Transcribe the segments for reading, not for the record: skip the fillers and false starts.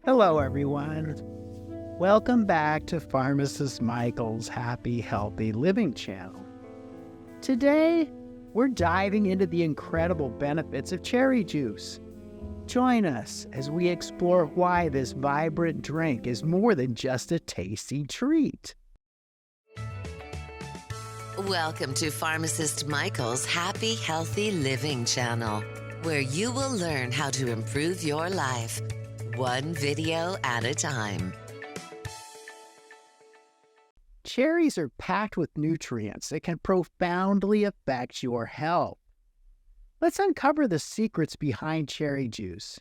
Hello, everyone. Welcome back to Pharmacist Michael's Happy Healthy Living channel. Today, we're diving into the incredible benefits of cherry juice. Join us as we explore why this vibrant drink is more than just a tasty treat. Welcome to Pharmacist Michael's Happy Healthy Living channel, where you will learn how to improve your life, one video at a time. Cherries are packed with nutrients that can profoundly affect your health. Let's uncover the secrets behind cherry juice,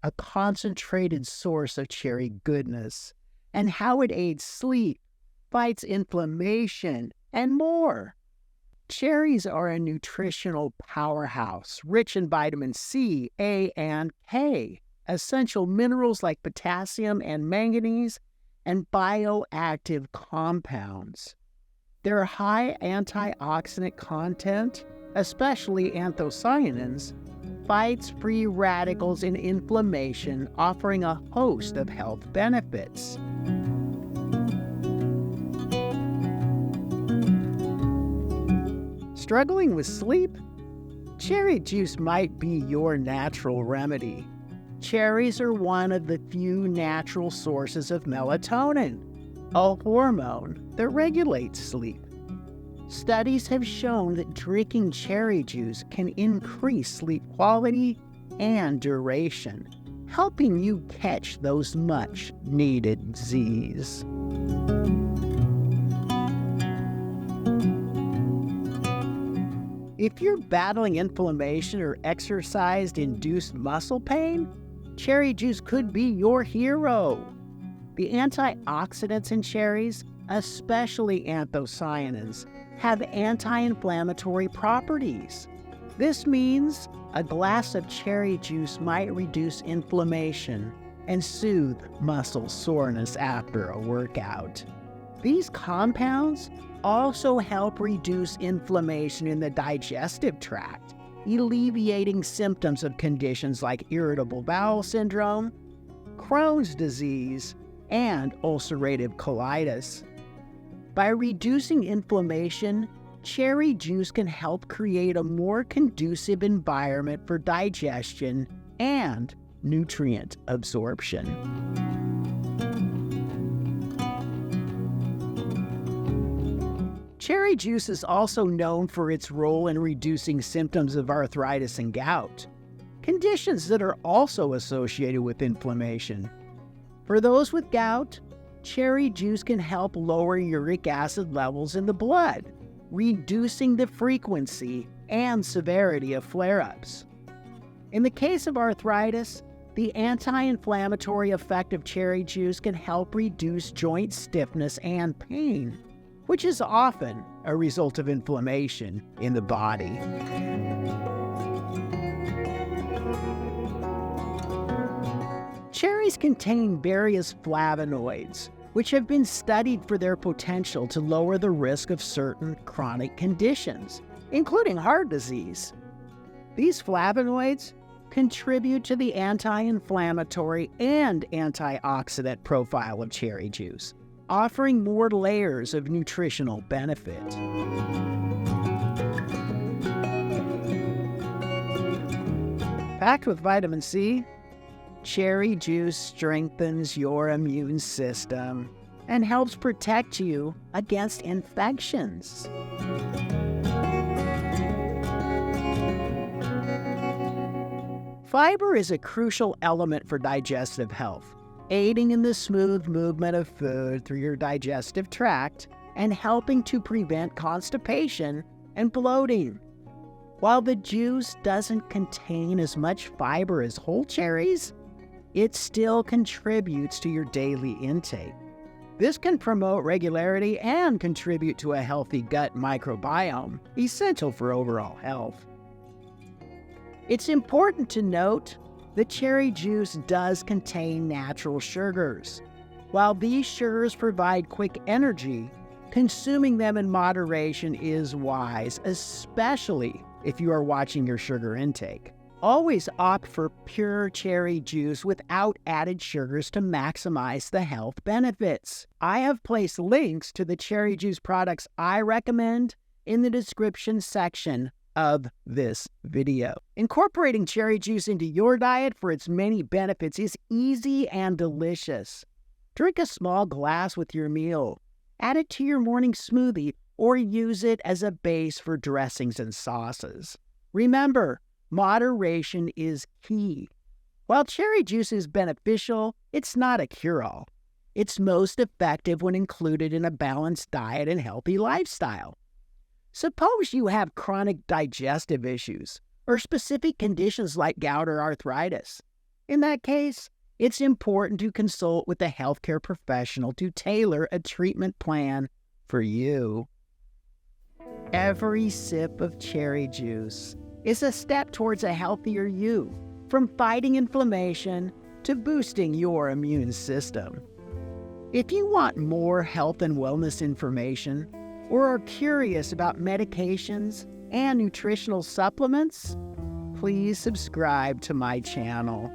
a concentrated source of cherry goodness, and how it aids sleep, fights inflammation, and more. Cherries are a nutritional powerhouse, rich in vitamin C, A, and K, essential minerals like potassium and manganese, and bioactive compounds. Their high antioxidant content, especially anthocyanins, fights free radicals in inflammation, offering a host of health benefits. Struggling with sleep? Cherry juice might be your natural remedy. Cherries are one of the few natural sources of melatonin, a hormone that regulates sleep. Studies have shown that drinking cherry juice can increase sleep quality and duration, helping you catch those much-needed Z's. If you're battling inflammation or exercise-induced muscle pain, cherry juice could be your hero. The antioxidants in cherries, especially anthocyanins, have anti-inflammatory properties. This means a glass of cherry juice might reduce inflammation and soothe muscle soreness after a workout. These compounds also help reduce inflammation in the digestive tract, alleviating symptoms of conditions like irritable bowel syndrome, Crohn's disease, and ulcerative colitis. By reducing inflammation, cherry juice can help create a more conducive environment for digestion and nutrient absorption. Cherry juice is also known for its role in reducing symptoms of arthritis and gout, conditions that are also associated with inflammation. For those with gout, cherry juice can help lower uric acid levels in the blood, reducing the frequency and severity of flare-ups. In the case of arthritis, the anti-inflammatory effect of cherry juice can help reduce joint stiffness and pain, which is often a result of inflammation in the body. Cherries contain various flavonoids, which have been studied for their potential to lower the risk of certain chronic conditions, including heart disease. These flavonoids contribute to the anti-inflammatory and antioxidant profile of cherry juice, offering more layers of nutritional benefit. Packed with vitamin C, cherry juice strengthens your immune system and helps protect you against infections. Fiber is a crucial element for digestive health, aiding in the smooth movement of food through your digestive tract and helping to prevent constipation and bloating. While the juice doesn't contain as much fiber as whole cherries, it still contributes to your daily intake. This can promote regularity and contribute to a healthy gut microbiome, essential for overall health. It's important to note that cherry juice does contain natural sugars. While these sugars provide quick energy, consuming them in moderation is wise, especially if you are watching your sugar intake. Always opt for pure cherry juice without added sugars to maximize the health benefits. I have placed links to the cherry juice products I recommend in the description section of this video. Incorporating cherry juice into your diet for its many benefits is easy and delicious. Drink a small glass with your meal. Add it to your morning smoothie or use it as a base for dressings and sauces. Remember, moderation is key. While cherry juice is beneficial, it's not a cure-all. It's most effective when included in a balanced diet and healthy lifestyle. Suppose you have chronic digestive issues or specific conditions like gout or arthritis. In that case, it's important to consult with a healthcare professional to tailor a treatment plan for you. Every sip of cherry juice is a step towards a healthier you, from fighting inflammation to boosting your immune system. If you want more health and wellness information or are curious about medications and nutritional supplements, please subscribe to my channel.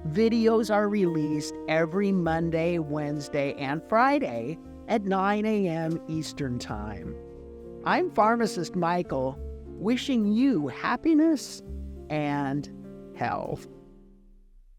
Videos are released every Monday, Wednesday, and Friday at 9 a.m. Eastern Time. I'm Pharmacist Michael, wishing you happiness and health.